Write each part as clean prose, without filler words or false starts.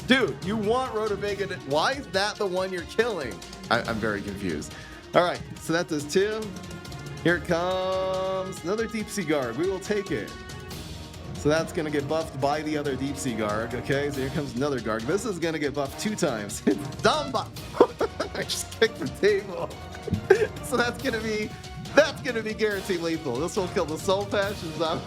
Dude, you want Rotavega to... Why is that the one you're killing? I'm very confused. All right, so that does 2. Here it comes. Another Deep Sea Garg. We will take it. So that's going to get buffed by the other Deep Sea Garg. Okay, so here comes another Garg. This is going to get buffed 2 times. It's dumb buff. I just kicked the table. So that's going to be guaranteed lethal. This will kill the Soul Patch and Zom.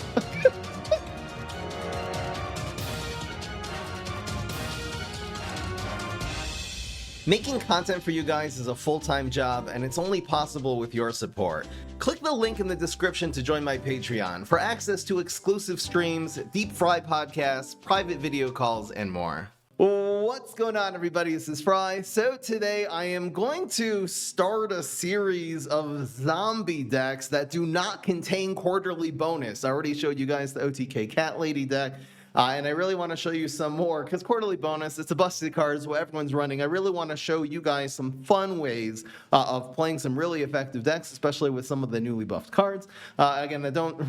Making content for you guys is a full-time job, and it's only possible with your support. Click the link in the description to join my Patreon for access to exclusive streams, deep fry podcasts, private video calls, and more. What's going on, everybody? This is Fry. So today I am going to start a series of zombie decks that do not contain quarterly bonus. I already showed you guys the OTK Cat Lady deck. And I really want to show you some more, because quarterly bonus, it's a busted card, is what everyone's running. I really want to show you guys some fun ways of playing some really effective decks, especially with some of the newly buffed cards. Again, that don't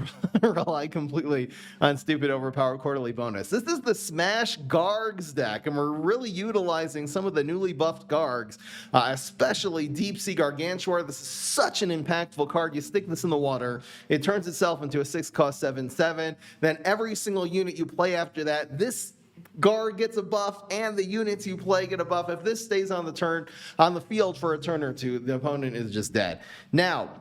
rely completely on stupid overpowered quarterly bonus. This is the Smash Gargs deck, and we're really utilizing some of the newly buffed Gargs, especially Deep Sea Gargantuar. This is such an impactful card. You stick this in the water, it turns itself into a 6-cost 7/7. Then every single unit you play after that, this Garg gets a buff, and the units you play get a buff. If this stays on the field for a turn or two, the opponent is just dead. Now,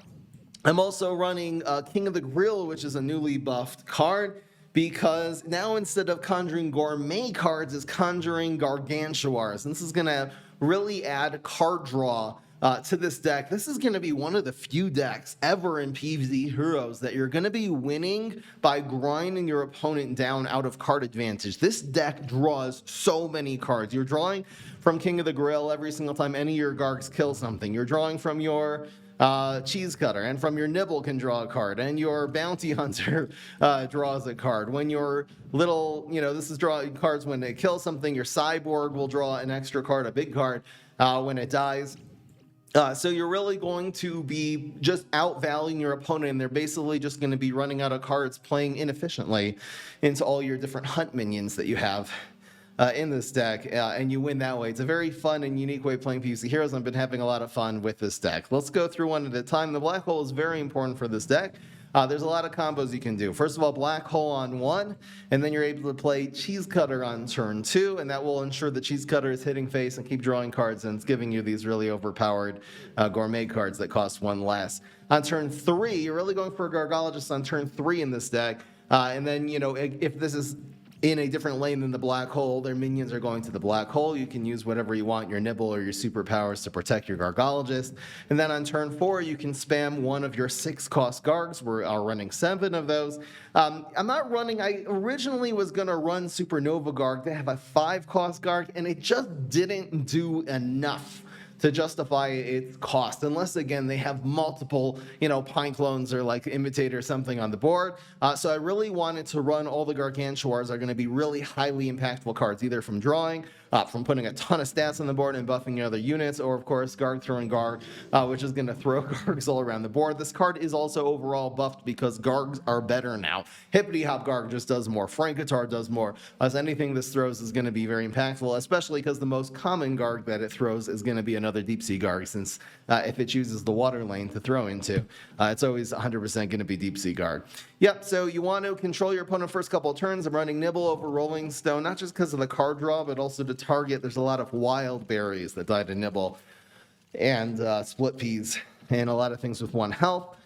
I'm also running King of the Grill, which is a newly buffed card, because now instead of conjuring gourmet cards, it's conjuring Gargantuars. And this is going to really add card draw to this deck. This is going to be one of the few decks ever in PvZ Heroes that you're going to be winning by grinding your opponent down out of card advantage. This deck draws so many cards. You're drawing from King of the Grill every single time any of your Gargs kill something. You're drawing from your Cheese Cutter, and from your Nibble can draw a card, and your Bounty Hunter draws a card. When your little, this is drawing cards when they kill something. Your Cyborg will draw an extra card, a big card, when it dies. So you're really going to be just outvaluing your opponent, and they're basically just going to be running out of cards, playing inefficiently into all your different hunt minions that you have in this deck, and you win that way. It's a very fun and unique way of playing PvZ Heroes. I've been having a lot of fun with this deck. Let's go through one at a time. The Black Hole is very important for this deck. There's a lot of combos you can do. First of all, Black Hole on 1, and then you're able to play Cheese Cutter on turn 2, and that will ensure that Cheese Cutter is hitting face and keep drawing cards, and it's giving you these really overpowered gourmet cards that cost 1 less. On turn 3, you're really going for a Gargologist on turn 3 in this deck, and then, if this is in a different lane than the Black Hole, their minions are going to the Black Hole. You can use whatever you want, your Nibble or your superpowers, to protect your Gargologist. And then on turn 4, you can spam one of your 6-cost Gargs. We're running 7 of those. I originally was going to run Supernova Garg. They have a 5-cost Garg, and it just didn't do enough to justify its cost, unless, again, they have multiple, Pine Clones or like Imitator or something on the board. So I really wanted to run all the Gargantuars are going to be really highly impactful cards, either from drawing, from putting a ton of stats on the board and buffing your other units, or, of course, Garg throwing Garg, which is going to throw Gargs all around the board. This card is also overall buffed because Gargs are better now. Hippity Hop Garg just does more. Frankatar does more. As anything this throws is going to be very impactful, especially because the most common Garg that it throws is going to be another Deep Sea Garg, since if it chooses the water lane to throw into, it's always 100% going to be Deep Sea Garg. Yep, so you want to control your opponent first couple of turns. I'm running Nibble over Rolling Stone, not just because of the card draw, but also to target. There's a lot of wild berries that die to Nibble, and split peas, and a lot of things with 1 health.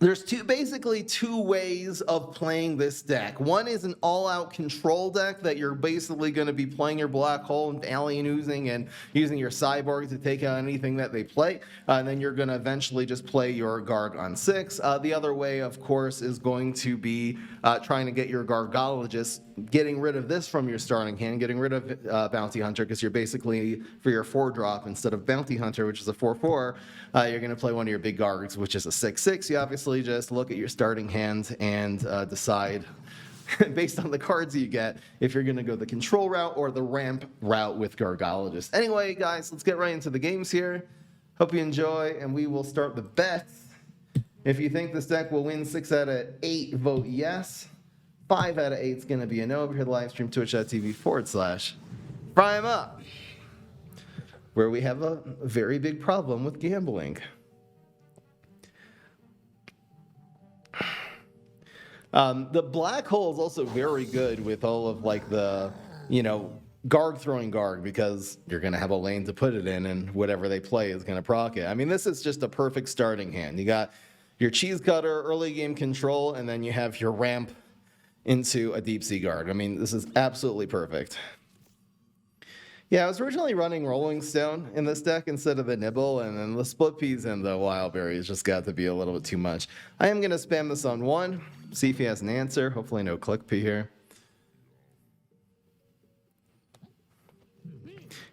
There's basically two ways of playing this deck. One is an all-out control deck that you're basically going to be playing your Black Hole and Alien Oozing and using your Cyborg to take out anything that they play. And then you're going to eventually just play your Garg on 6. The other way, of course, is going to be trying to get your Gargologist, getting rid of this from your starting hand, getting rid of Bounty Hunter, because you're basically, for your 4-drop, instead of Bounty Hunter, which is a 4/4, you're going to play one of your big Gargs, which is a 6/6. You obviously just look at your starting hand and decide, based on the cards you get, if you're going to go the control route or the ramp route with Gargologist. Anyway, guys, let's get right into the games here. Hope you enjoy, and we will start the bets. If you think this deck will win 6 out of 8, vote yes. 5 out of 8 is going to be a no. Over here, the live stream, twitch.tv/. Fry him up. Where we have a very big problem with gambling. The black hole is also very good with all of like the, Garg throwing Garg, because you're going to have a lane to put it in, and whatever they play is going to proc it. I mean, this is just a perfect starting hand. You got your cheese cutter, early game control, and then you have your ramp into a deep sea Garg. I mean, this is absolutely perfect. Yeah, I was originally running Rolling Stone in this deck instead of the Nibble, and then the Split Peas and the Wild Berries just got to be a little bit too much. I am going to spam this on 1, see if he has an answer. Hopefully no Click P here.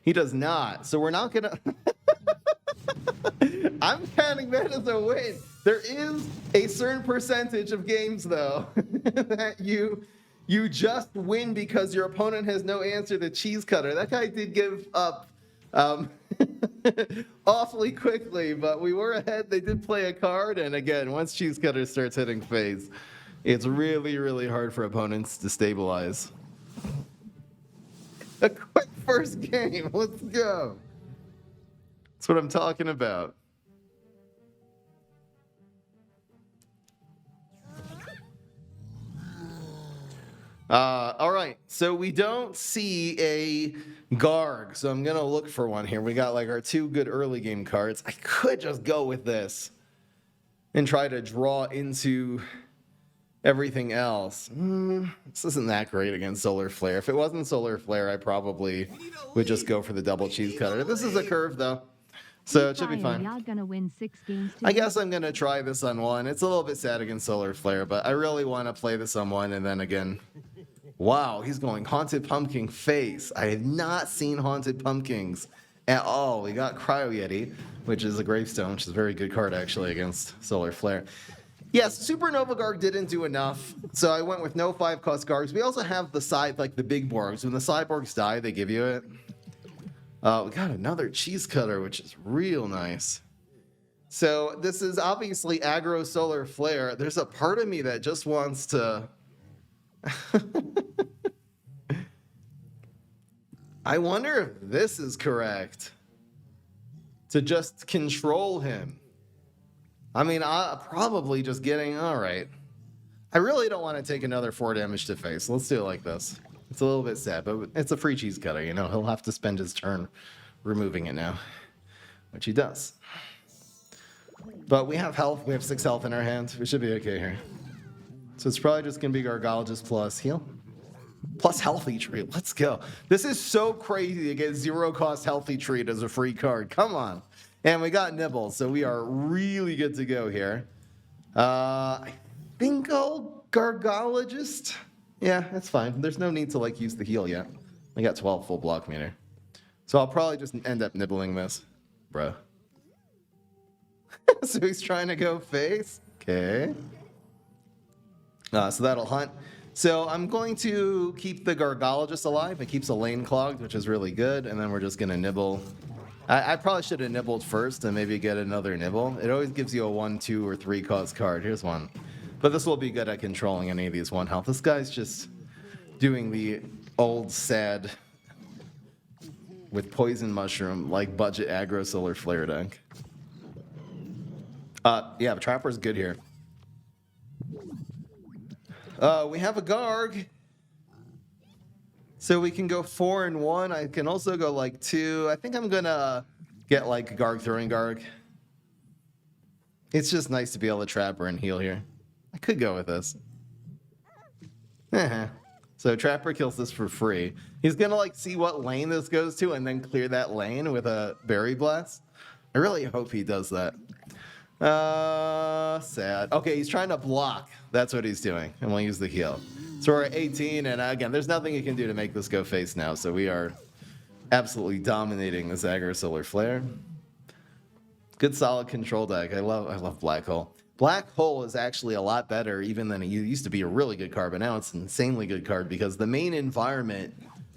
He does not, so we're not going to... I'm counting that as a win. There is a certain percentage of games, though, that you just win because your opponent has no answer to cheese cutter. That guy did give up awfully quickly, but we were ahead. They did play a card, and again, once cheese cutter starts hitting phase, it's really, really hard for opponents to stabilize. A quick first game. Let's go. That's what I'm talking about. All right, so we don't see a Garg, so I'm going to look for one here. We got like our 2 good early game cards. I could just go with this and try to draw into everything else. This isn't that great against Solar Flare. If it wasn't Solar Flare, I probably would just go for the double cheese cutter. This is a curve, though, so it should be fine. Y'all gonna win 6 games I guess I'm going to try this on 1. It's a little bit sad against Solar Flare, but I really want to play this on 1, and then again... Wow, he's going Haunted Pumpkin face. I have not seen Haunted Pumpkins at all. We got Cryo Yeti, which is a gravestone, which is a very good card, actually, against Solar Flare. Yes, Supernova Garg didn't do enough, so I went with no 5-cost Gargs. We also have the side, like the big Borgs. When the Cyborgs die, they give you it. We got another cheese cutter, which is real nice. So this is obviously aggro Solar Flare. There's a part of me that just wants to... I wonder if this is correct. To just control him. I mean, probably just getting... Alright. I really don't want to take another 4 damage to face. Let's do it like this. It's a little bit sad, but it's a free cheese cutter, He'll have to spend his turn removing it now. Which he does. But we have health. We have 6 health in our hand. We should be okay here. So it's probably just going to be Gargologist plus heal. Plus Healthy Treat. Let's go. This is so crazy to get 0-cost Healthy Treat as a free card. Come on. And we got Nibble, so we are really good to go here. I think I'll Gargologist. Yeah, that's fine. There's no need to use the heal yet. I got 12 full block meter. So I'll probably just end up nibbling this. Bro. So he's trying to go face. Okay. So that'll hunt. So I'm going to keep the Gargologist alive. It keeps a lane clogged, which is really good. And then we're just going to nibble. I probably should have nibbled first and maybe get another nibble. It always gives you a 1, 2, or 3 cost card. Here's one. But this will be good at controlling any of these 1 health. This guy's just doing the old sad with Poison Mushroom, like budget aggro Solar Flare deck. Yeah, the Trapper's good here. We have a Garg. So we can go 4 and 1. I can also go 2. I think I'm gonna get Garg throwing Garg. It's just nice to be able to Trapper and heal here. I could go with this. So Trapper kills this for free. He's gonna see what lane this goes to and then clear that lane with a Berry Blast. I really hope he does that. Sad. Okay, he's trying to block. That's what he's doing. And we'll use the heal. So we're at 18, and again, there's nothing you can do to make this go face now, so we are absolutely dominating this aggro Solar Flare. Good solid control deck. I love Black Hole. Black Hole is actually a lot better even than it used to be a really good card, but now it's an insanely good card because the main environment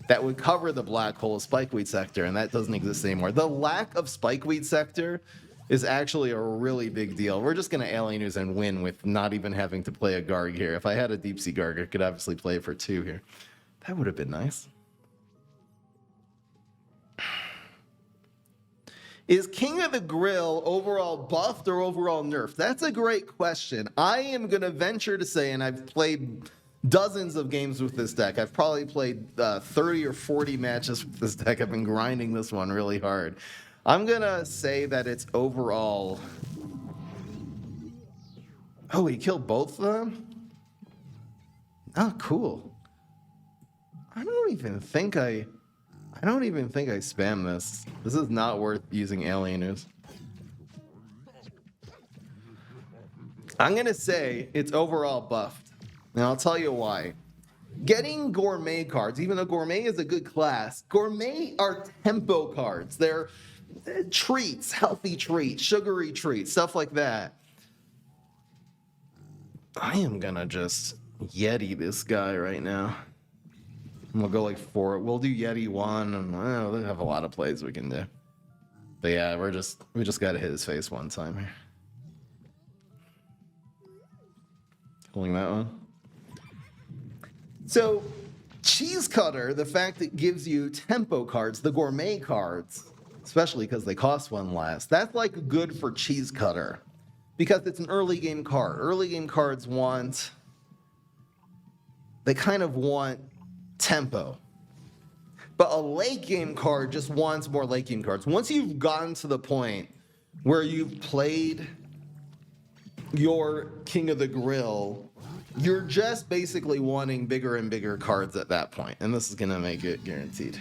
that would cover the Black Hole is Spikeweed Sector, and that doesn't exist anymore. The lack of Spikeweed Sector is actually a really big deal. We're just going to Alien News and win with not even having to play a Garg here. If I had a Deep Sea Garg, I could obviously play it for 2 here. That would have been nice. Is King of the Grill overall buffed or overall nerfed? That's a great question. I am going to venture to say, and I've played dozens of games with this deck. I've probably played 30 or 40 matches with this deck. I've been grinding this one really hard. I'm going to say that it's overall... Oh, he killed both of them? Oh, cool. I don't even think I spam this. This is not worth using alieners. I'm gonna say it's overall buffed. And I'll tell you why. Getting gourmet cards, even though gourmet is a good class, gourmet are tempo cards. They're treats, healthy treats, sugary treats, stuff like that. I am gonna just Yeti this guy right now. And we'll go like 4. We'll do Yeti 1, and we have a lot of plays we can do. But yeah, we just gotta hit his face one time here. Pulling that one. So, Cheese Cutter, the fact it gives you tempo cards, the gourmet cards, especially because they cost 1 less, that's like good for Cheese Cutter. Because it's an early game card. Early game cards they kind of want tempo. But a late game card just wants more late game cards. Once you've gotten to the point where you've played your King of the Grill, you're just basically wanting bigger and bigger cards at that point. And this is going to make it guaranteed.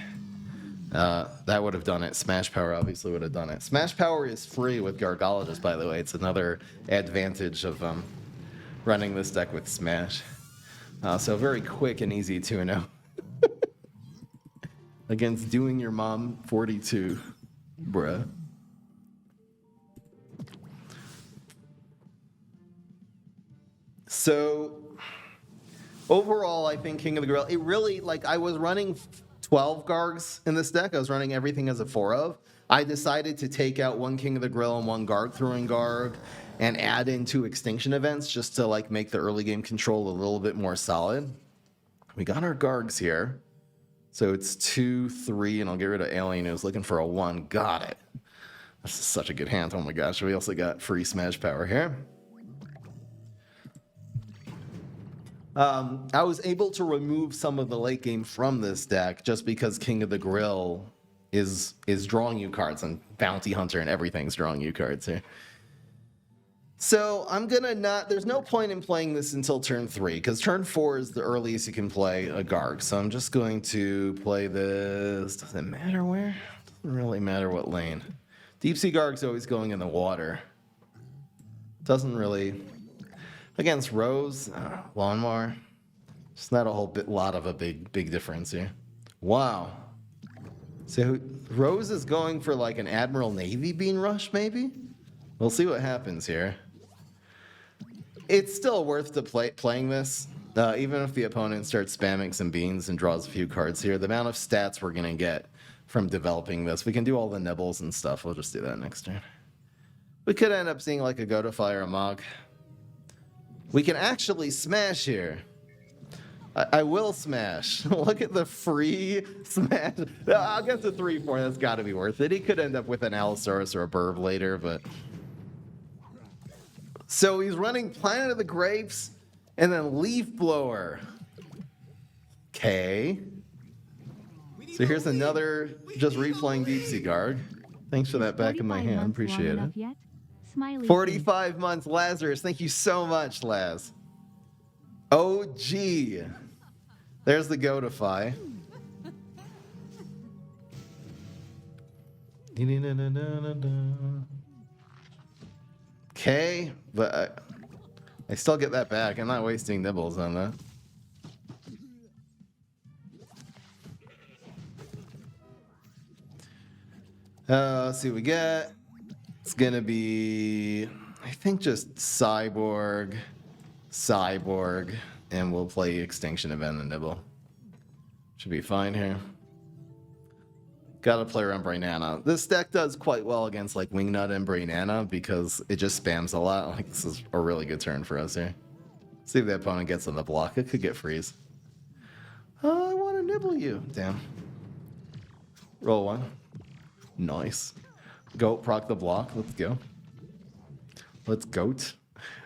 That would have done it. Smash Power obviously would have done it. Smash Power is free with Gargologist, by the way. It's another advantage of running this deck with Smash. So very quick and easy 2-0. Against Doing Your Mom 42. Bruh. So, overall, I think King of the Grill, it really, like, I was running 12 Gargs in this deck. I was running everything as a 4 of. I decided to take out 1 King of the Grill and 1 Garg throwing Garg and add in 2 extinction events just to like make the early game control a little bit more solid. We got our Gargs here. So it's 2, 3, and I'll get rid of Alien who's looking for a 1. Got it. This is such a good hand. Oh my gosh. We also got free Smash Power here. I was able to remove some of the late game from this deck just because King of the Grill is drawing you cards, and Bounty Hunter and everything's drawing you cards here. So I'm gonna there's no point in playing this until turn 3, because turn 4 is the earliest you can play a Garg. So I'm just going to play this. Does it matter where? Doesn't really matter what lane. Deep Sea Garg's always going in the water. Doesn't really. Against Rose, Lawnmower, it's not a whole lot of a big difference here. Wow. So Rose is going for like an Admiral Navy Bean Rush, maybe? We'll see what happens here. It's still worth playing this, even if the opponent starts spamming some beans and draws a few cards here. The amount of stats we're going to get from developing this. We can do all the nibbles and stuff. We'll just do that next turn. We could end up seeing like a Godify or a Mog. We can actually smash here. I will smash. Look at the free smash. I'll get the 3-4. That's got to be worth it. He could end up with an Allosaurus or a Burb later, but... So he's running Planet of the Grapes and then Leaf Blower. Okay. So here's another just replaying Deep Sea Garg. Thanks for that back in my hand. Appreciate it. 45 months, Lazarus. Thank you so much, Laz. OG. There's the Godify. Okay, but I still get that back. I'm not wasting nibbles on that. Let's see what we get. It's gonna be, I think, just Cyborg, and we'll play Extinction Event and nibble. Should be fine here. Gotta play around Brainana. This deck does quite well against like Wingnut and Brainana because it just spams a lot. Like, this is a really good turn for us here. See if the opponent gets on the block. It could get freeze. Oh, I want to nibble you. Damn. Roll 1. Nice. Goat proc the block. Let's go. Let's goat.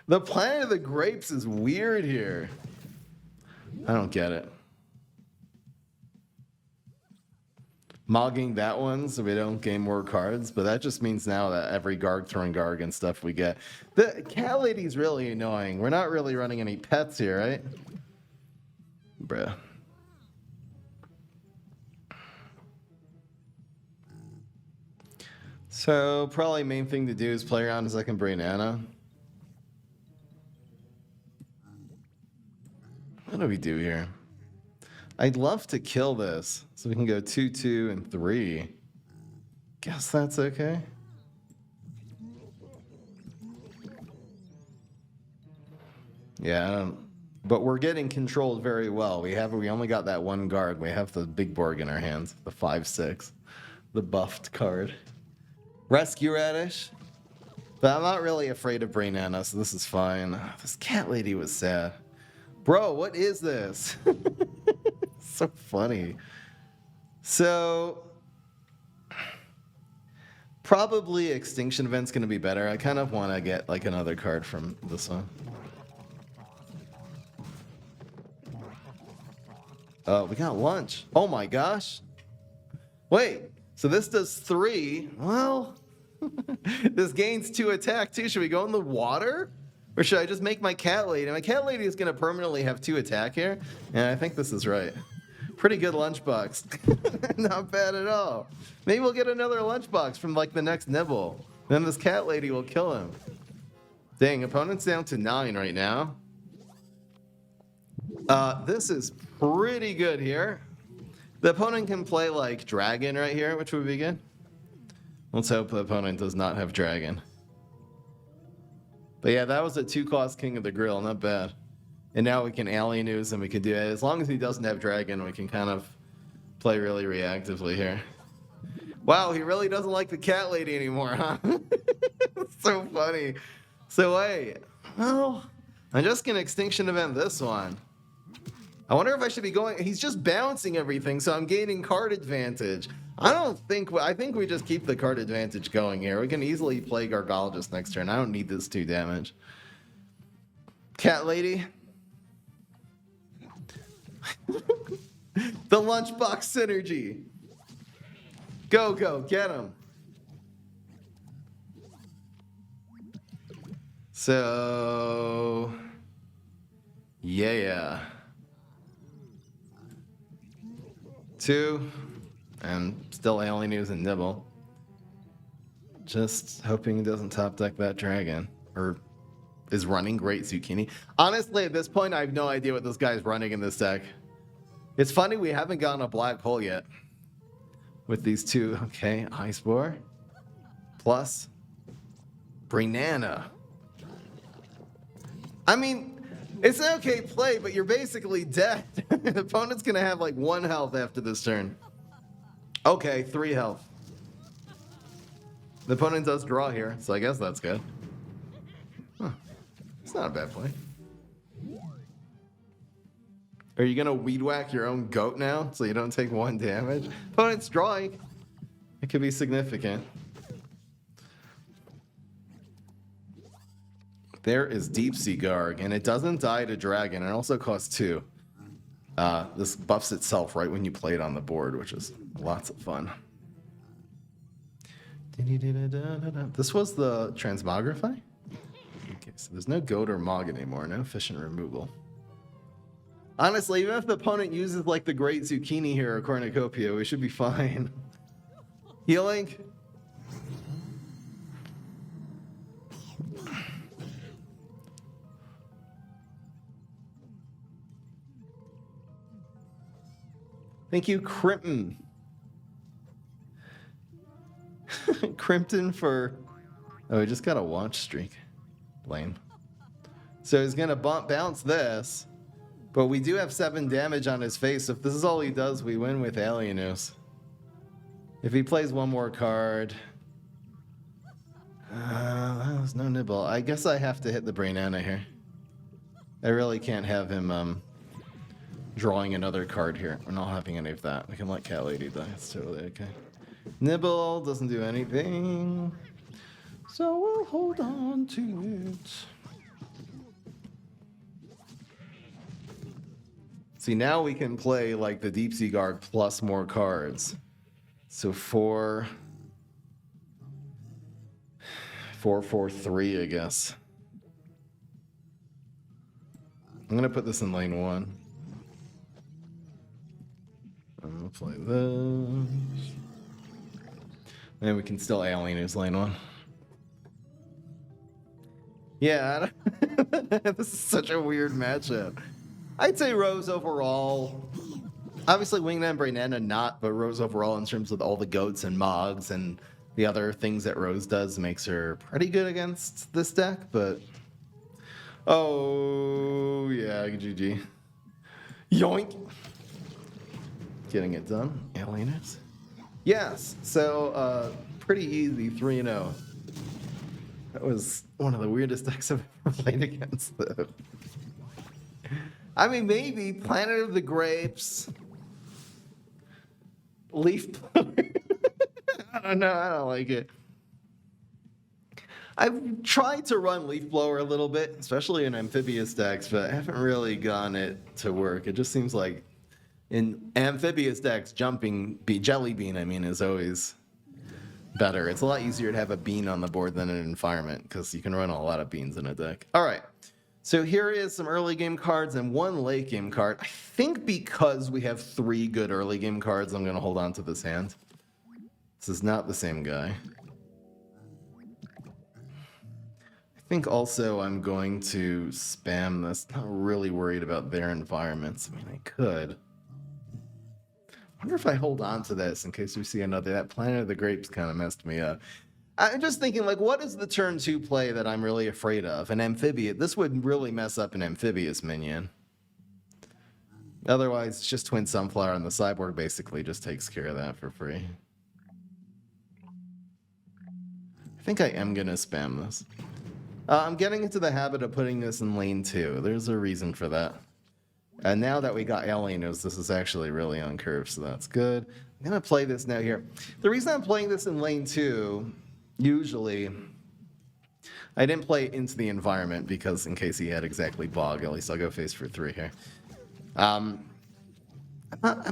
The Planet of the Grapes is weird here. I don't get it. Mogging that one so we don't gain more cards, but that just means now that every Garg throwing Garg and stuff we get. The cat lady's really annoying. We're not really running any pets here, right? Bruh. So probably main thing to do is play around a second Brainana. What do we do here? I'd love to kill this so we can go 2, 2, and 3. Guess that's okay. Yeah, I don't, but we're getting controlled very well. We only got that one Garg. We have the big Borg in our hands, the 5/6, the buffed card. Rescue Radish. But I'm not really afraid of Brainana, so this is fine. This cat lady was sad. Bro, what is this? So funny. So probably Extinction Event's gonna be better. I kind of want to get like another card from this one. Oh, we got lunch. Oh my gosh. Wait, so this does 3. Well, this gains 2 attack too. Should we go in the water? Or should I just make my cat lady? My cat lady is going to permanently have 2 attack here. And I think this is right. Pretty good lunchbox. Not bad at all. Maybe we'll get another lunchbox from like the next nibble. Then this cat lady will kill him. Dang, opponent's down to 9 right now. This is pretty good here. The opponent can play like dragon right here, which would be good. Let's hope the opponent does not have dragon. But yeah, that was a 2-cost King of the Grill, not bad. And now we can alien news and we can do it. As long as he doesn't have dragon, we can kind of play really reactively here. Wow, he really doesn't like the cat lady anymore, huh? So funny. So wait, well, I'm just gonna Extinction Event this one. I wonder if I should be going, he's just bouncing everything, so I'm gaining card advantage. I think we just keep the card advantage going here. We can easily play Gargologist next turn. I don't need this 2 damage. Cat lady. The lunchbox synergy. Go, go, get him. So, yeah. 2. And still alien news and nibble. Just hoping he doesn't top deck that dragon. Or is running great zucchini. Honestly, at this point, I have no idea what this guy's running in this deck. It's funny we haven't gotten a black hole yet. With these 2. Okay, Ice Boar. Plus Brainana. I mean, it's an okay play, but you're basically dead. The opponent's gonna have like 1 health after this turn. Okay, 3 health. The opponent does draw here, so I guess that's good. Huh. It's not a bad play. Are you gonna weed whack your own goat now so you don't take 1 damage? Opponent's drawing. It could be significant. There is Deep Sea Garg, and it doesn't die to dragon. It also costs 2. This buffs itself right when you play it on the board, which is lots of fun. This was the Transmogrify? Okay, so there's no goat or mog anymore, no efficient removal. Honestly, even if the opponent uses like the Great Zucchini here or Cornucopia, we should be fine. Healing? Thank you, Crimpton. Crimpton for... Oh, he just got a watch streak. Lame. So he's going to bounce this. But we do have 7 damage on his face. If this is all he does, we win with Alienus. If he plays 1 more card... there's no nibble. I guess I have to hit the Brainana here. I really can't have him drawing another card here. We're not having any of that. We can let Cat Lady die. It's totally okay. Nibble doesn't do anything. So we'll hold on to it. See, now we can play like the Deep Sea Garg plus more cards. So 4, 4, 4, 3, I guess. I'm gonna put this in lane 1. I'm gonna play this. And we can still alien his lane 1. Yeah, this is such a weird matchup. I'd say Rose overall. Obviously, Winged and Brainana not, but Rose overall in terms of all the goats and mogs and the other things that Rose does makes her pretty good against this deck, but... Oh, yeah, GG. Yoink! Getting it done. Alieners. Yes, so, pretty easy, 3-0. That was one of the weirdest decks I've ever played against, though. I mean, maybe Planet of the Grapes, Leaf Blower. I don't know. I don't like it. I've tried to run Leaf Blower a little bit, especially in amphibious decks, but I haven't really gotten it to work. It just seems like in amphibious decks, jumping Jelly Bean, I mean, is always better. It's a lot easier to have a bean on the board than an environment because you can run a lot of beans in a deck. All right. So here is some early game cards and one late game card. I think because we have 3 good early game cards, I'm going to hold on to this hand. This is not the same guy. I think also I'm going to spam this. Not really worried about their environments. I mean, I could. I wonder if I hold on to this in case we see another. That Planet of the Grapes kind of messed me up. I'm just thinking, like, what is the turn 2 play that I'm really afraid of? An amphibious. This would really mess up an amphibious minion. Otherwise, it's just Twin Sunflower, and the sideboard basically just takes care of that for free. I think I am going to spam this. I'm getting into the habit of putting this in lane 2. There's a reason for that. And now that we got Alieners, this is actually really on curve, so that's good. I'm going to play this now here. The reason I'm playing this in lane 2... Usually, I didn't play into the environment because in case he had exactly bog, at least I'll go face for 3 here. I'm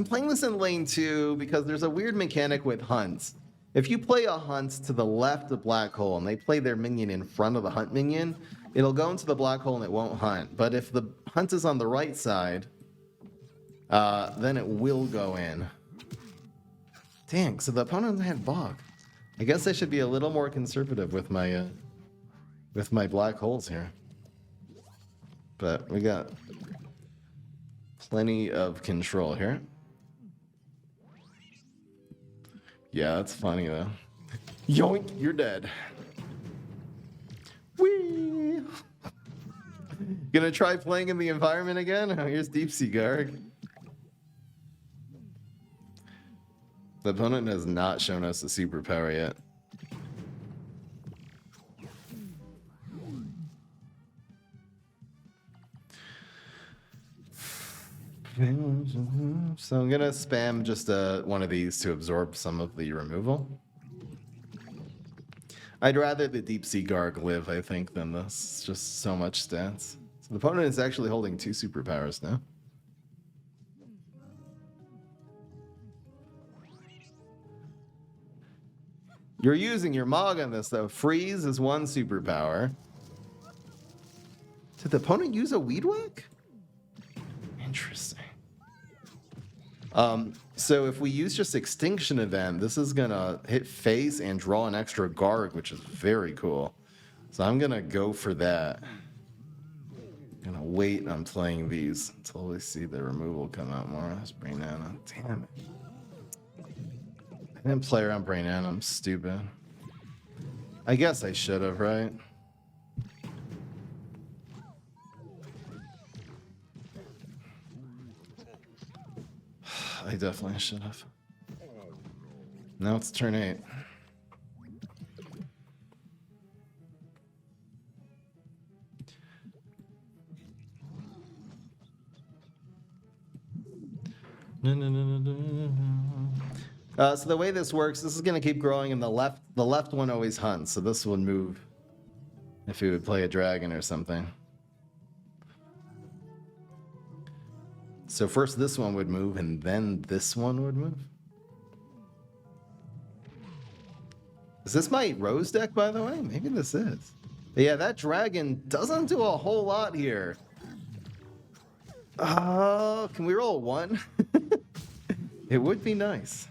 playing this in lane 2 because there's a weird mechanic with hunts. If you play a hunt to the left of black hole and they play their minion in front of the hunt minion, it'll go into the black hole and it won't hunt. But if the hunt is on the right side, then it will go in. Dang, so the opponent had bog. I guess I should be a little more conservative with my black holes here. But we got plenty of control here. Yeah, that's funny though. Yoink, you're dead. Whee! Gonna try playing in the environment again? Oh, here's Deep Sea Garg. The opponent has not shown us a superpower yet. So I'm gonna spam just one of these to absorb some of the removal. I'd rather the Deep Sea Garg live, I think, than this. It's just so much stats. So the opponent is actually holding 2 superpowers now. You're using your Mog on this, though. Freeze is 1 superpower. Did the opponent use a Weed Whack? Interesting. So if we use just Extinction Event, this is going to hit face and draw an extra Garg, which is very cool. So I'm going to go for that. I'm going to wait on playing these until we see the removal come out more. Let's bring that on. Damn it. I didn't play around Brainana. I'm stupid. I guess I should have, right? I definitely should have. Now it's turn 8. So the way this works, this is going to keep growing, and the left one always hunts. So this would move if he would play a dragon or something. So first this one would move, and then this one would move. Is this my Rose deck, by the way? Maybe this is. But yeah, that dragon doesn't do a whole lot here. Can we roll one? It would be nice.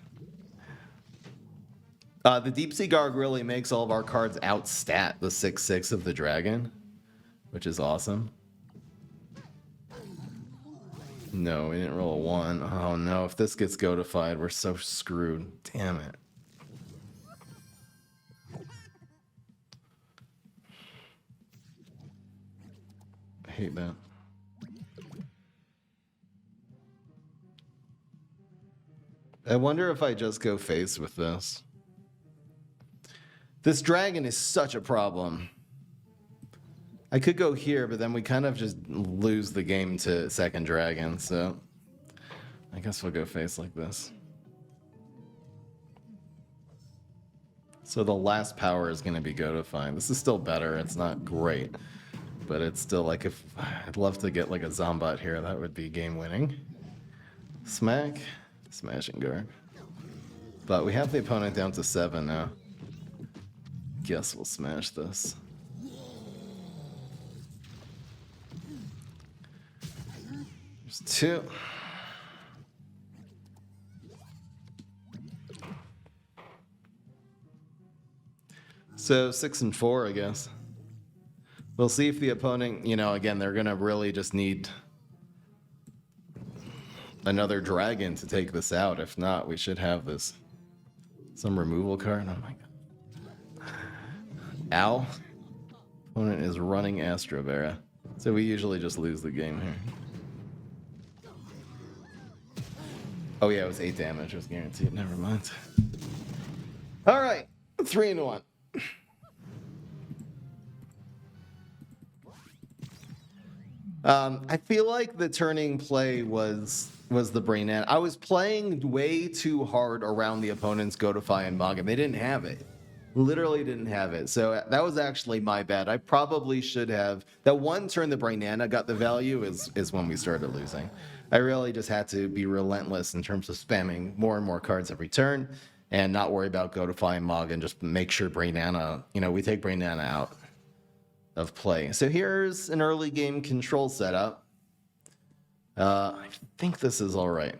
The Deep Sea Garg really makes all of our cards outstat the 6/6 of the dragon, which is awesome. No, we didn't roll a 1. Oh no, if this gets goatified, we're so screwed. Damn it. I hate that. I wonder if I just go face with this. This dragon is such a problem. I could go here, but then we kind of just lose the game to second dragon, so I guess we'll go face like this. So the last power is going to be goatified. This is still better. It's not great, but it's still like, if I'd love to get like a Zombat here, that would be game winning. Smack, smashing guard. But we have the opponent down to 7 now. Guess we'll smash this. There's 2. So 6 and 4, I guess. We'll see if the opponent, you know, again, they're gonna really just need another dragon to take this out. If not, we should have this. Some removal card. Oh my god. Ow. Opponent is running Astro Vera. So we usually just lose the game here. Oh yeah, it was 8 damage. It was guaranteed. Never mind. All right. 3 and 1. I feel like the turning play was the brain end. I was playing way too hard around the opponent's Godify and Maga. They didn't have it. Literally didn't have it. So that was actually my bad. I probably should have. That one turn the Brainana got the value is when we started losing. I really just had to be relentless in terms of spamming more and more cards every turn and not worry about Godify and Maga and just make sure Brainana, you know, we take Brainana out of play. So here's an early game control setup. I think this is all right.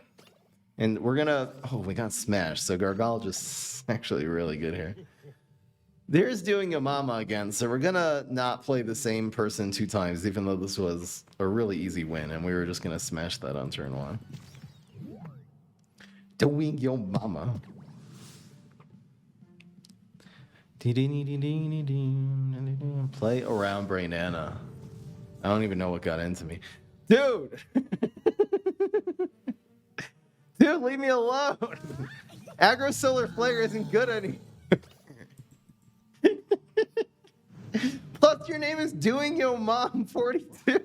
And we're gonna, oh, we got smashed. So Gargalogist actually really good here. There's doing a mama again. So we're gonna not play the same person 2 times, even though this was a really easy win. And we were just gonna smash that on turn 1. Doing your mama. Play around Brainana. I don't even know what got into me. Dude! Dude, leave me alone! Aggro Solar Flare isn't good anymore. Plus, your name is Doing Yo Mom 42.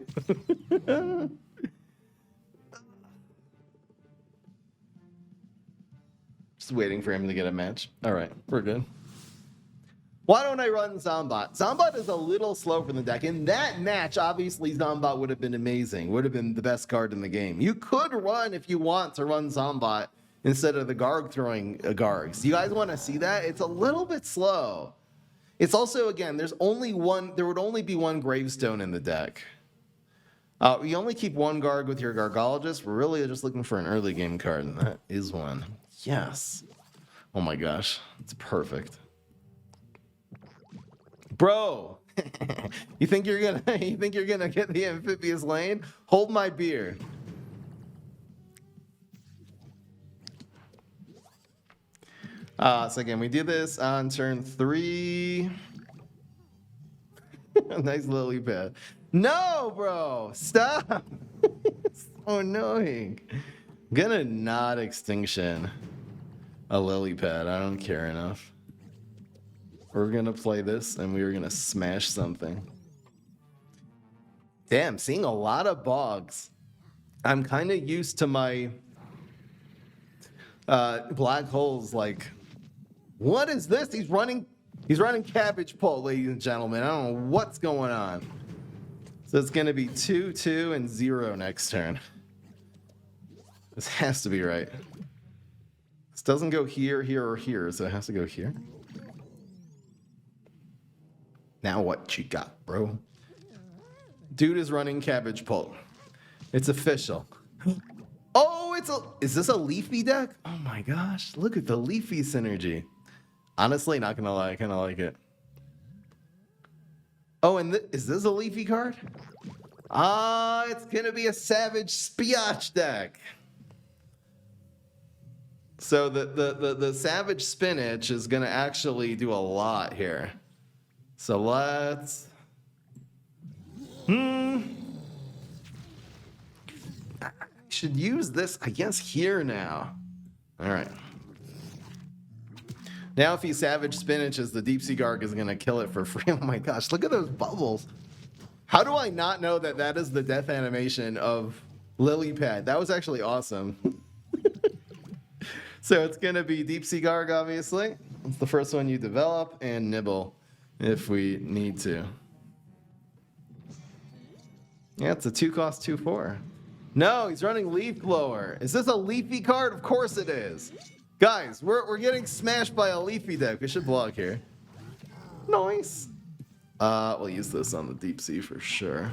Just waiting for him to get a match. All right, we're good. Why don't I run Zombat? Zombat is a little slow for the deck. In that match, obviously, Zombat would have been amazing. Would have been the best card in the game. You could run, if you want, to run Zombat instead of the Garg throwing Gargs. Do you guys want to see that? It's a little bit slow. It's also, again, there would only be one Gravestone in the deck. You only keep 1 Garg with your Gargologist. We're really just looking for an early game card, and that is one. Yes. Oh my gosh, it's perfect. Bro, you think you're gonna get the amphibious lane? Hold my beer. So again, we do this on turn 3. Nice lily pad. No, bro, stop. So annoying. I'm gonna not extinction a lily pad. I don't care enough. We're gonna play this and we're gonna smash something. Damn, seeing a lot of bogs. I'm kind of used to my Black Hole's like, what is this? He's running Cabbage Pole, ladies and gentlemen. I don't know what's going on. So it's going to be 2, 2, and 0 next turn. This has to be right. This doesn't go here, here, or here, so it has to go here. Now what you got, bro? Dude is running Cabbage Pole. It's official. Oh, is this a leafy deck? Oh my gosh, look at the leafy synergy. Honestly, not gonna lie, I kinda like it. Oh, and is this a leafy card? It's gonna be a Savage Spiatch deck. So the Savage Spinach is gonna actually do a lot here. So let's... I should use this, I guess, here now. All right. Now if he Savage Spinaches, the Deep Sea Garg is going to kill it for free. Oh my gosh, look at those bubbles. How do I not know that that is the death animation of Lily Pad? That was actually awesome. So it's going to be Deep Sea Garg, obviously. It's the first one you develop, and Nibble if we need to. Yeah, it's a 2-cost 2/4. No, he's running Leaf Blower. Is this a leafy card? Of course it is. Guys, we're getting smashed by a leafy deck. We should block here. Nice. We'll use this on the Deep Sea for sure.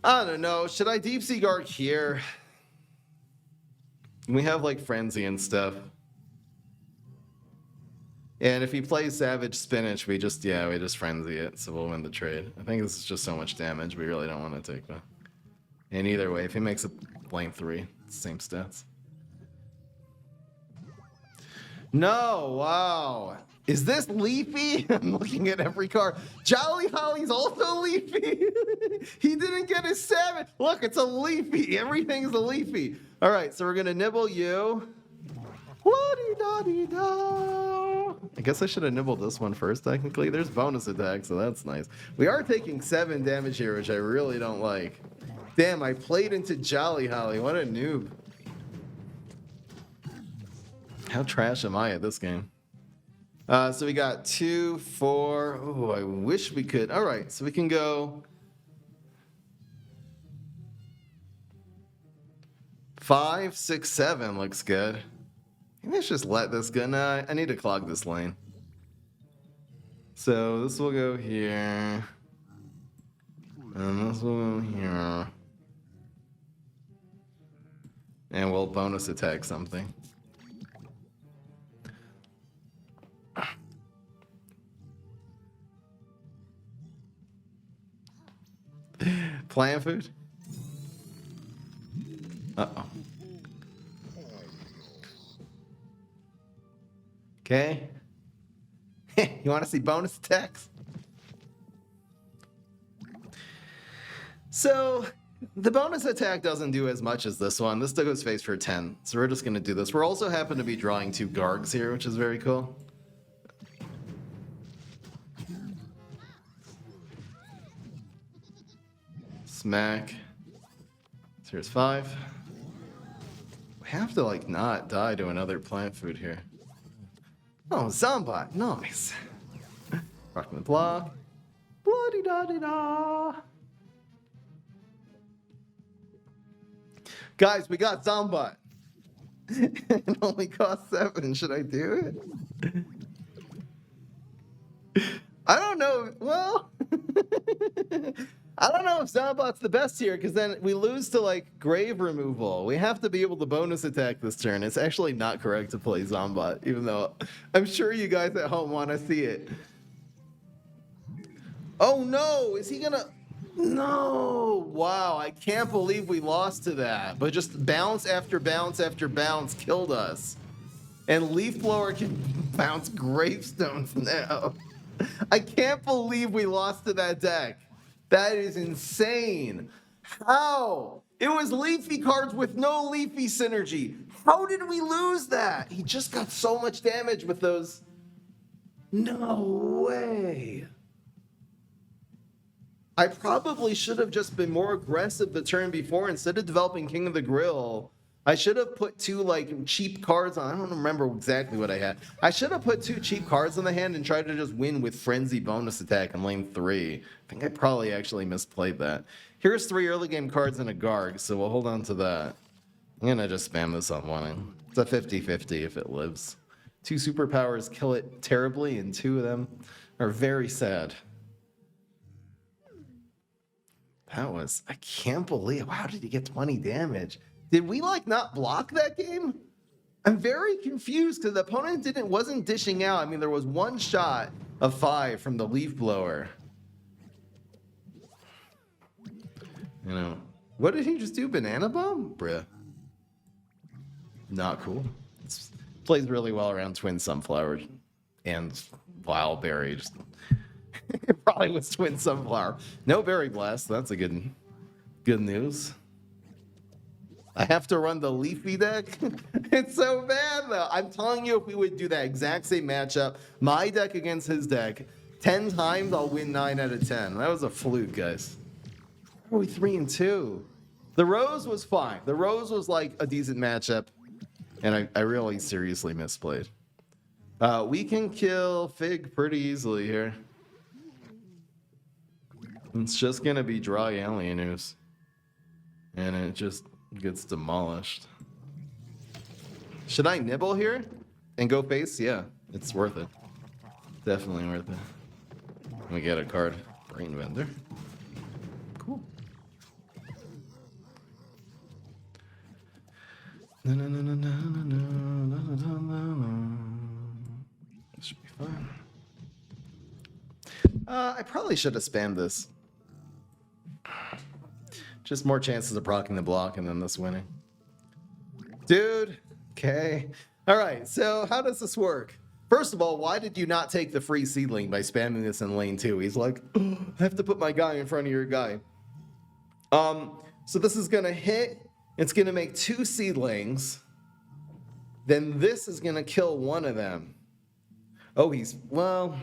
I don't know. Should I Deep Sea Garg here? We have like Frenzy and stuff. And if he plays Savage Spinach, we just Frenzy it, so we'll win the trade. I think this is just so much damage, we really don't want to take that. And either way, if he makes a lane 3, same stats. No, wow. Is this leafy? I'm looking at every card. Jolly Holly's also leafy. He didn't get his Savage. Look, it's a leafy. Everything's a leafy. All right, so we're going to nibble you. Woo-dee-da-dee-da. I guess I should have nibbled this one first, technically. There's bonus attack, so that's nice. We are taking 7 damage here, which I really don't like. Damn, I played into Jolly Holly. What a noob. How trash am I at this game? So we got 2, 4. Oh, I wish we could. All right, so we can go 5, 6, 7 looks good. Maybe let's just let this go. Nah, I need to clog this lane. So this will go here. And this will go here. And we'll bonus attack something. Plant food? Uh-oh. Okay. You want to see bonus attacks? So, the bonus attack doesn't do as much as this one. This goes face for 10. So we're just going to do this. We're also happen to be drawing 2 Gargs here, which is very cool. Smack. So here's 5. We have to, like, not die to another plant food here. Oh, Zombot. Nice. Rockman block. Bloody-da-di-da. Guys, we got Zombot. It only costs 7. Should I do it? I don't know. Well, I don't know if Zombot's the best here, because then we lose to, like, grave removal. We have to be able to bonus attack this turn. It's actually not correct to play Zombot, even though I'm sure you guys at home want to see it. Oh, no. Is he going to... No. Wow, I can't believe we lost to that. But just bounce after bounce after bounce killed us. And Leaf Blower can bounce gravestones now. I can't believe we lost to that deck. That is insane. How? It was leafy cards with no leafy synergy. How did we lose that? He just got so much damage with those. No way. I probably should have just been more aggressive the turn before. Instead of developing King of the Grill, I should have put two like cheap cards on. I don't remember exactly what I had. I should have put two cheap cards in the hand and tried to just win with Frenzy bonus attack in lane 3. I think I probably actually misplayed that. Here's 3 early game cards and a Garg, so we'll hold on to that. I'm gonna just spam this on one. It's a 50-50 if it lives. 2 superpowers kill it terribly, and 2 of them are very sad. That was, I can't believe, how did he get 20 damage? Did we like not block that game? I'm very confused because the opponent wasn't dishing out. I mean, there was 1 shot of 5 from the leaf blower. You know, what did he just do? Banana bomb? Bruh. Not cool. It plays really well around Twin Sunflower and Wild Berry. Just it probably was Twin Sunflower. No Berry Blast. That's a good news. I have to run the Leafy deck. It's so bad though. I'm telling you, if we would do that exact same matchup, my deck against his deck, 10 times I'll win 9 out of 10. That was a fluke, guys. How are we 3-2? The Rose was fine. The Rose was like a decent matchup, and I really seriously misplayed. We can kill Fig pretty easily here. It's just gonna be dry alien ooze, and it just gets demolished. Should I nibble here and go face? Yeah, it's worth it. Definitely worth it. We get a card. Brain Vendor. Cool. This should be fun. I probably should have spammed this. Just more chances of proccing the block and then this winning. Dude, okay. All right, so how does this work? First of all, why did you not take the free seedling by spamming this in lane 2? He's like, oh, I have to put my guy in front of your guy. So this is gonna hit. It's gonna make 2 seedlings. Then this is gonna kill one of them. Oh, well,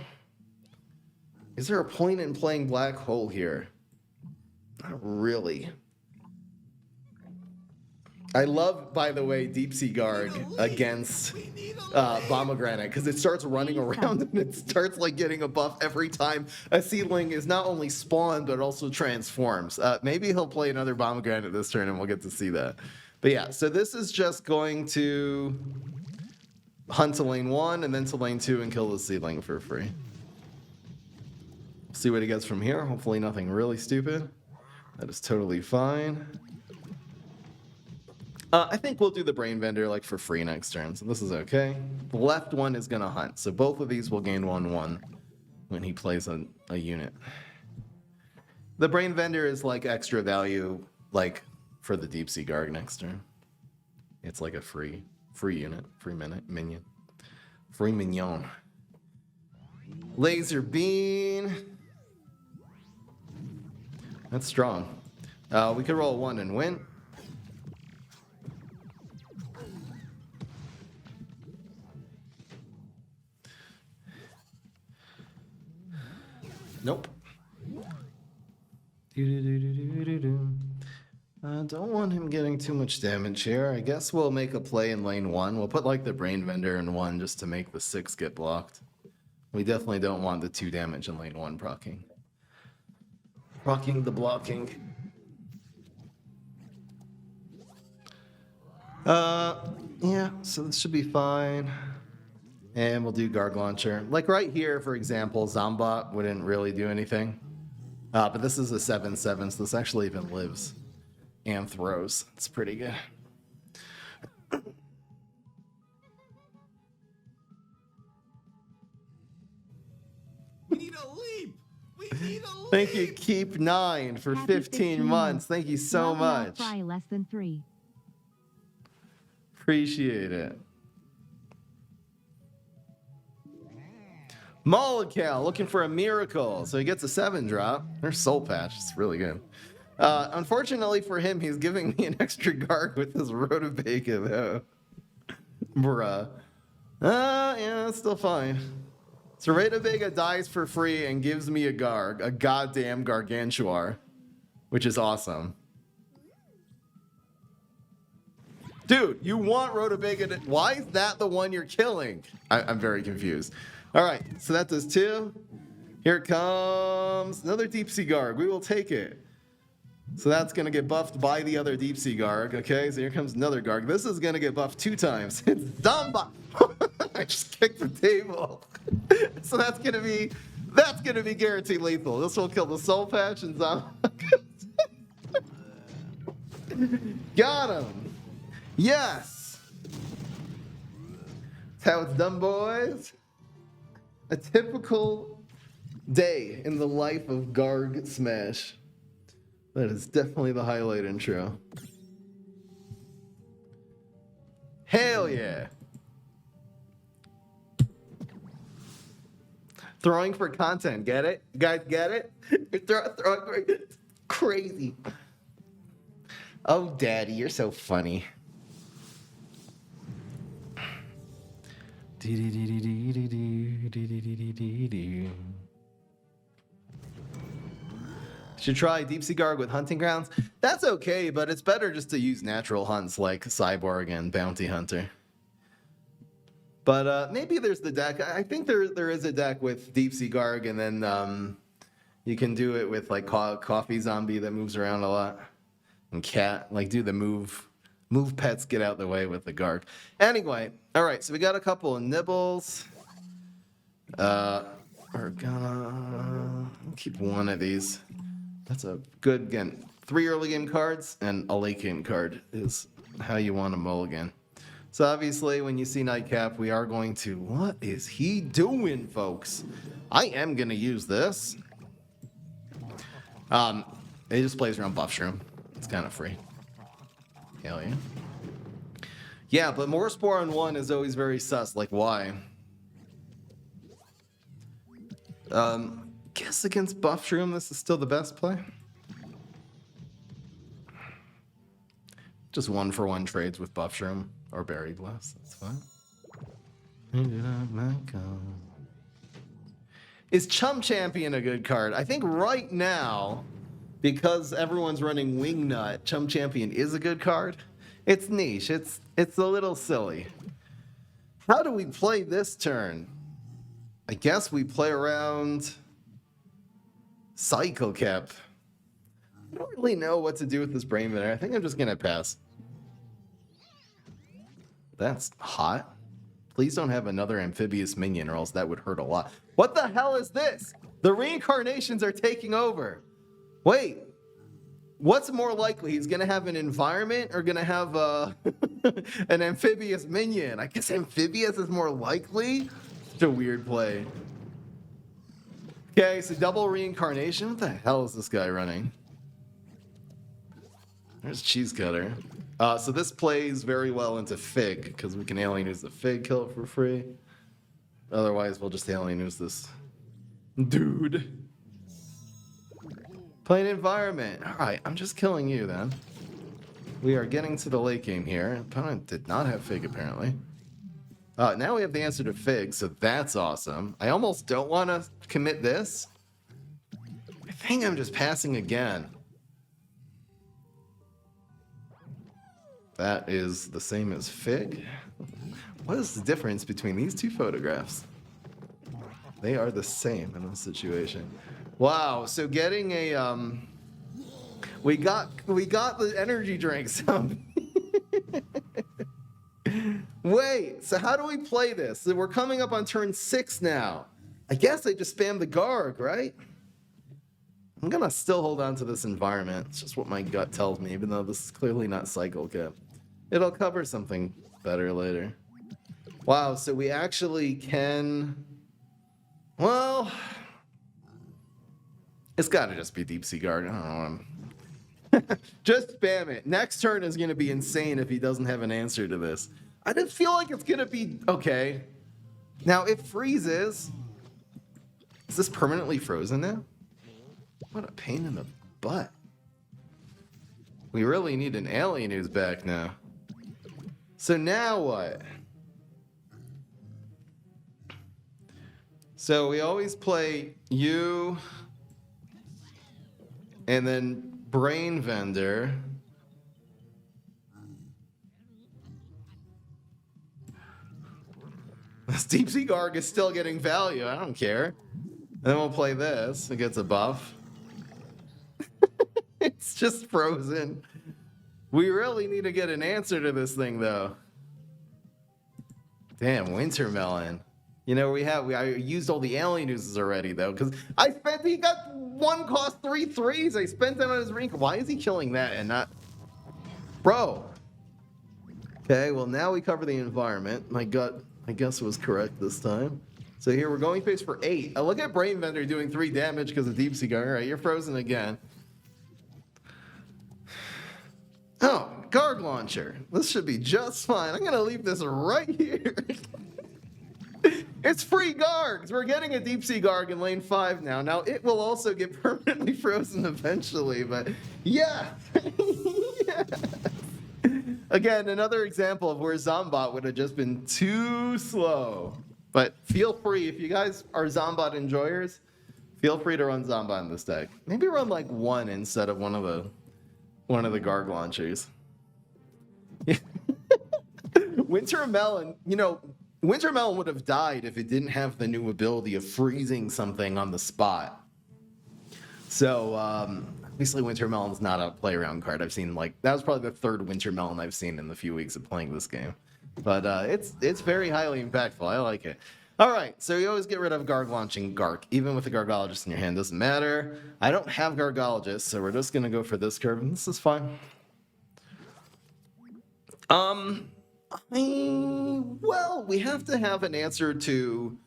is there a point in playing Black Hole here? Not really. I love, by the way, Deep Sea Garg against Pomegranate, because it starts running around and it starts like getting a buff every time a seedling is not only spawned but also transforms. Maybe he'll play another Pomegranate this turn and we'll get to see that. But yeah, so this is just going to hunt to lane 1 and then to lane 2 and kill the seedling for free. See what he gets from here. Hopefully nothing really stupid. That is totally fine. I think we'll do the Brain Vendor like for free next turn, so this is okay. The left one is gonna hunt, so both of these will gain 1/1 when he plays a unit. The Brain Vendor is like extra value, like for the Deep Sea Garg next turn. It's like a free unit, free minion, free mignon. Laser Beam. That's strong. We could roll 1 and win. Nope. I don't want him getting too much damage here. I guess we'll make a play in lane 1. We'll put like the Brain Vendor in 1 just to make the 6 get blocked. We definitely don't want the 2 damage in lane 1 proccing. Proccing the blocking. Yeah, so this should be fine. And we'll do Garg Launcher. Like right here, for example, Zombot wouldn't really do anything. But this is a 7/7, so this actually even lives and throws. It's pretty good. We need a leap! We need a leap! Thank you, Keep9 for 15 months. Thank you so much. Fry less than 3. Appreciate it. Mollical looking for a miracle, so he gets a 7 drop. There's Soul Patch, it's really good. Unfortunately for him, he's giving me an extra Garg with his Rhodobaca though. Bruh. Yeah, it's still fine. So Rhodobaca dies for free and gives me a Garg, a goddamn Gargantuar, which is awesome. Dude, you want Rhodobaga to... Why is that the one you're killing? I'm very confused. All right, so that does 2. Here comes another Deep Sea Garg. We will take it. So that's going to get buffed by the other Deep Sea Garg. Okay, so here comes another Garg. This is going to get buffed 2 times. It's Zomba. I just kicked the table. So that's going to be guaranteed lethal. This will kill the Soul Patch and Zomba. Got him. Yes. That's how it's done, boys. A typical day in the life of Garg Smash. That is definitely the highlight intro. Hell yeah. Throwing for content, get it? You guys get it? You're throwing for crazy. Oh, Daddy, you're so funny. Should try Deep Sea Garg with hunting grounds. That's okay, but it's better just to use natural hunts like Cyborg and Bounty Hunter. But maybe there's the deck. I think there is a deck with Deep Sea Garg, and then you can do it with like Coffee Zombie that moves around a lot, and Cat, like do the move pets, get out the way with the Garg. Anyway, all right, so we got a couple of nibbles. We're gonna keep one of these. That's a good, again, 3 early game cards and a late game card is how you want to mulligan. So obviously when you see Nightcap, we are going to, what is he doing, folks? I am going to use this. It just plays around Buff Shroom. It's kind of free. Hell yeah. Yeah, but more Spore on 1 is always very sus. Like, why? Guess against Buff Shroom, this is still the best play. Just 1-for-1 trades with Buff Shroom or Berry Blast. That's fine. Is Chum Champion a good card? I think right now, because everyone's running Wingnut, Chum Champion is a good card. It's niche. It's a little silly. How do we play this turn? I guess we play around Cycle Cap. I don't really know what to do with this Brain Veneer. I think I'm just going to pass. That's hot. Please don't have another amphibious minion or else that would hurt a lot. What the hell is this? The reincarnations are taking over. Wait. What's more likely? He's going to have an environment or going to have an amphibious minion? I guess amphibious is more likely. Such a weird play. Okay, so double reincarnation. What the hell is this guy running? There's Cheese Cutter. So this plays very well into Fig, because we can alien use the Fig, kill it for free. Otherwise, we'll just alien use this dude. Play an environment. All right, I'm just killing you then. We are getting to the late game here. Opponent did not have Fig, apparently. Now we have the answer to Fig, so that's awesome. I almost don't want to commit this. I think I'm just passing again. That is the same as Fig. What is the difference between these two photographs? They are the same in this situation. Wow, so getting a we got the energy drinks. Wait, so how do we play this? So we're coming up on turn 6 now. I guess I just spam the Garg, right? I'm gonna still hold on to this environment. It's just what my gut tells me, even though this is clearly not Cycle Cap. It'll cover something better later. Wow, so we actually can... Well... It's gotta just be Deep Sea Garg. I don't know. Just spam it. Next turn is gonna be insane if he doesn't have an answer to this. I just feel like it's gonna be okay. Now, it freezes. Is this permanently frozen now? What a pain in the butt. We really need an alien who's back now. So now what? So we always play you and then Brain Vendor. This Deep Sea Garg is still getting value. I don't care. And then we'll play this. It gets a buff. It's just frozen. We really need to get an answer to this thing, though. Damn, Wintermelon. You know, I used all the alien oozes already, though, because he got one cost 3 threes. I spent them on his ring. Why is he killing that and not... Bro. Okay, well, now we cover the environment. My gut, I guess, was correct this time. So here, we're going face for 8. I look at Brain Vendor doing 3 damage because of Deep Sea Garg. All right, you're frozen again. Oh, Garg Launcher. This should be just fine. I'm going to leave this right here. It's free Gargs. We're getting a Deep Sea Garg in lane 5 now. Now, it will also get permanently frozen eventually, but yeah. Yeah. Again, another example of where Zombot would have just been too slow. But feel free, if you guys are Zombot enjoyers, feel free to run Zombot in this deck. Maybe run like 1 instead of one of the Garg launchers. Wintermelon, Wintermelon would have died if it didn't have the new ability of freezing something on the spot. So, obviously Wintermelon's not a play around card. I've seen, that was probably the 3rd Wintermelon I've seen in the few weeks of playing this game. But it's very highly impactful. I like it. All right, so you always get rid of Garg launching Garg, even with the Gargologist in your hand. Doesn't matter. I don't have Gargologist, so we're just going to go for this curve, and this is fine. Well, we have to have an answer to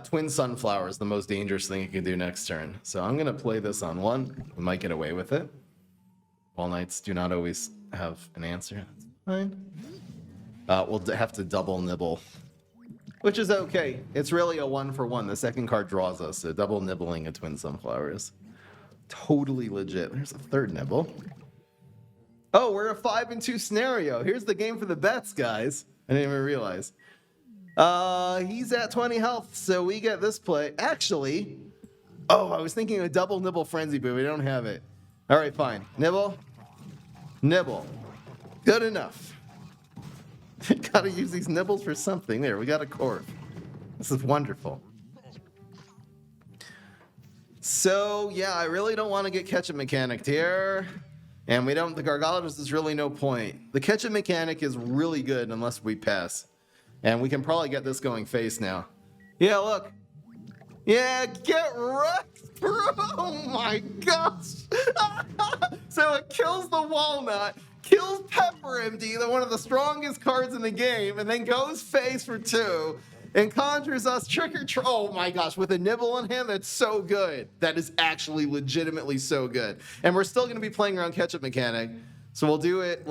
Twin Sunflowers, the most dangerous thing you can do next turn. So I'm going to play this on 1. We might get away with it. Wall Knights do not always have an answer. That's fine. We'll have to double nibble, which is okay. It's really a 1-for-1. The second card draws us, so double nibbling a Twin Sunflowers. Totally legit. There's a 3rd nibble. Oh, we're a 5-2 scenario. Here's the game for the bets, guys. I didn't even realize. He's at 20 health, so we get this play. Actually, I was thinking a double nibble frenzy, but we don't have it. All right, fine. Nibble. Nibble. Good enough. Gotta use these nibbles for something. There, we got a Corv. This is wonderful. So, yeah, I really don't want to get Ketchup Mechanic here. And the Gargologist is really no point. The Ketchup Mechanic is really good unless we pass. And we can probably get this going face now. Yeah, look. Yeah, get wrecked, bro. Oh my gosh. So it kills the Walnut, kills Pepper MD, one of the strongest cards in the game, and then goes face for 2 and conjures us Trick or Treat. Oh my gosh, with a nibble on him, that's so good. That is actually legitimately so good. And we're still going to be playing around Ketchup Mechanic. So we'll do it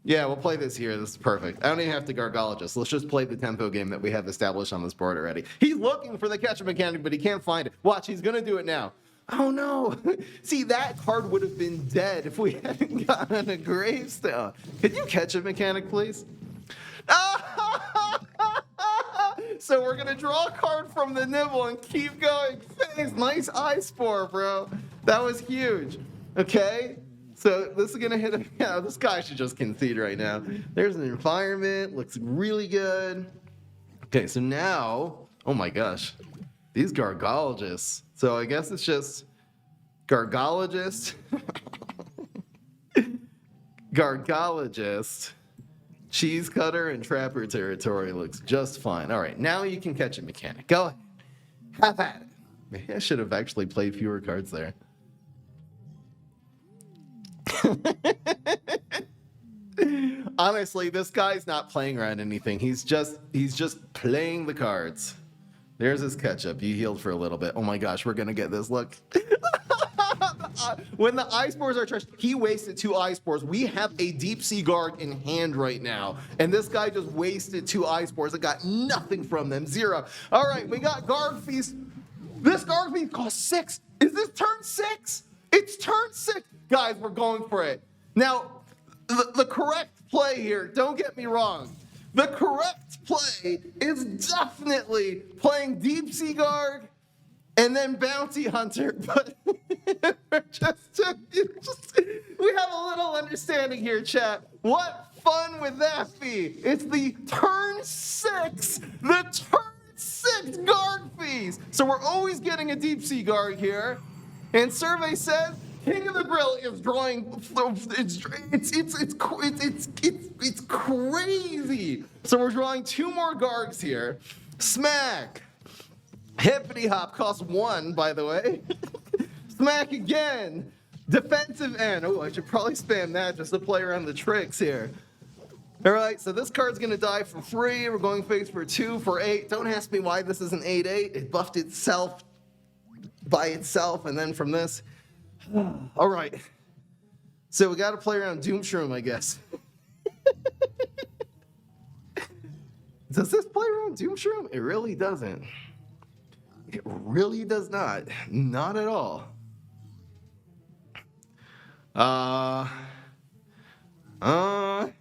yeah, we'll play this here. This is perfect. I don't even have to Gargologist. Let's just play the tempo game that we have established on this board already. He's looking for the Ketchup Mechanic, but he can't find it. Watch, he's going to do it now. Oh no. See, that card would have been dead if we hadn't gotten a Gravestone. Could you Ketchup Mechanic, please? So we're going to draw a card from the nibble and keep going. Nice Eye Spore, bro. That was huge. Okay. So this is going to hit him. Yeah, this guy should just concede right now. There's an environment. Looks really good. Okay, so now, oh my gosh, these Gargologists. So I guess it's just Gargologist. Gargologist. Cheese Cutter and Trapper territory looks just fine. All right, now you can catch a Mechanic. Go ahead. Have at it. Maybe I should have actually played fewer cards there. Honestly, this guy's not playing around anything. He's just playing the cards. There's his Ketchup. He healed for a little bit. Oh my gosh, we're gonna get this. Look. When the Eye Spores are charged, he wasted 2 Eye Spores. We have a Deep Sea Garg in hand right now, and this guy just wasted 2 Eye Spores and got nothing from them. 0. All right, we got Garg Feast. This Garg Feast costs 6. Is this turn 6? It's turn 6. Guys, we're going for it. Now, the correct play here, don't get me wrong. The correct play is definitely playing Deep Sea Garg and then Bounty Hunter, but we have a little understanding here, chat. What fun would that be? It's the turn 6 Garg fees. So we're always getting a deep sea Garg here, and survey says King of the Grill is drawing. It's crazy. So we're drawing 2 more Gargs here. Smack. Hippity hop costs 1, by the way. Smack again. Defensive end. Oh, I should probably spam that just to play around the tricks here. All right, so this card's gonna die for free. We're going face for 2 for 8. Don't ask me why this is an 8/8. It buffed itself by itself, and then from this. All right. So we gotta play around Doomshroom, I guess. Does this play around Doomshroom? It really doesn't. It really does not. Not at all. I don't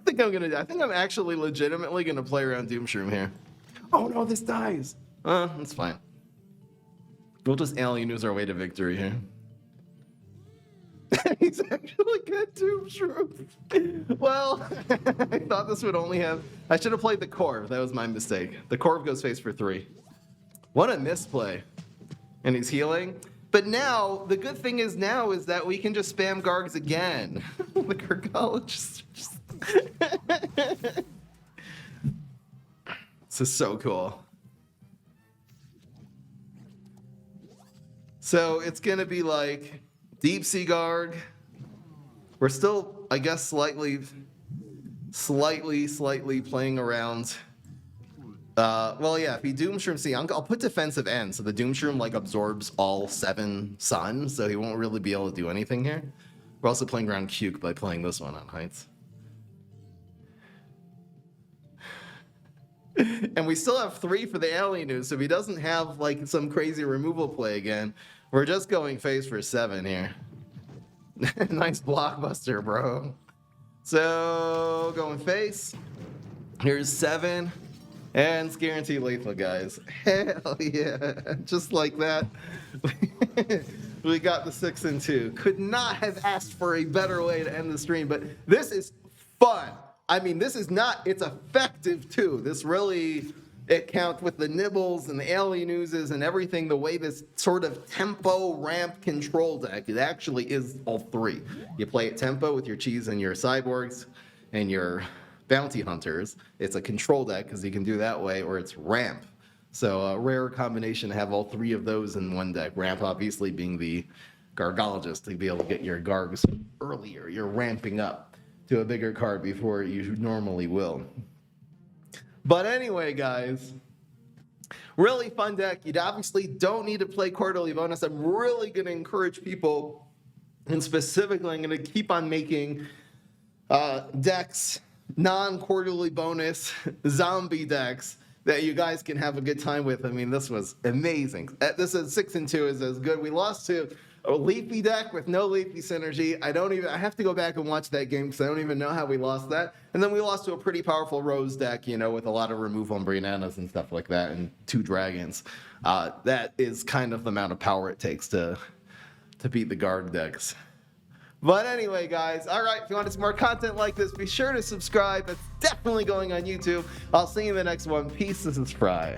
think I'm gonna. I think I'm actually legitimately gonna play around Doomshroom here. Oh no, this dies. That's fine. We'll just alien use our way to victory here. He's actually good Doomshroom. Well, I thought this would only have. I should have played the Corv. That was my mistake. The Corv goes face for 3. What a misplay. And he's healing. But now, the good thing is that we can just spam Gargs again. The Gargologist. This is so cool. So it's gonna be like Deep Sea Garg. We're still, I guess, slightly playing around. Well, yeah, if he Doomshroom, see, I'll put defensive end, so the Doomshroom like absorbs all 7 suns, so he won't really be able to do anything here. We're also playing around Cuke by playing this one on Heights. And we still have 3 for the alien news, so if he doesn't have like some crazy removal play again, we're just going face for 7 here. Nice blockbuster, bro. So going face. Here's 7. And it's guaranteed lethal, guys. Hell yeah. Just like that. We got the 6 and 2. Could not have asked for a better way to end the stream, but this is fun. I mean, this is not, it's effective too. This really, it counts with the nibbles and the alien oozes and everything, the way this sort of tempo ramp control deck, it actually is all 3. You play it tempo with your cheese and your cyborgs and your bounty hunters. It's a control deck because you can do that way, or it's ramp. So a rare combination to have all 3 of those in one deck. Ramp obviously being the Gargologist to be able to get your Gargs earlier. You're ramping up to a bigger card before you normally will. But anyway, guys, really fun deck. You obviously don't need to play quarterly bonus. I'm really going to encourage people, and specifically I'm going to keep on making decks, non-quarterly bonus zombie decks that you guys can have a good time with. I mean, this was amazing. This is 6 and 2 is as good. We lost to a Leafy deck with no Leafy synergy. I have to go back and watch that game because I don't even know how we lost that. And then we lost to a pretty powerful Rose deck, you know, with a lot of removal and bananas and stuff like that, and 2 dragons. That is kind of the amount of power it takes to beat the Garg decks. But anyway, guys, all right, if you want to see more content like this, be sure to subscribe. It's definitely going on YouTube. I'll see you in the next one. Peace. This is Fry.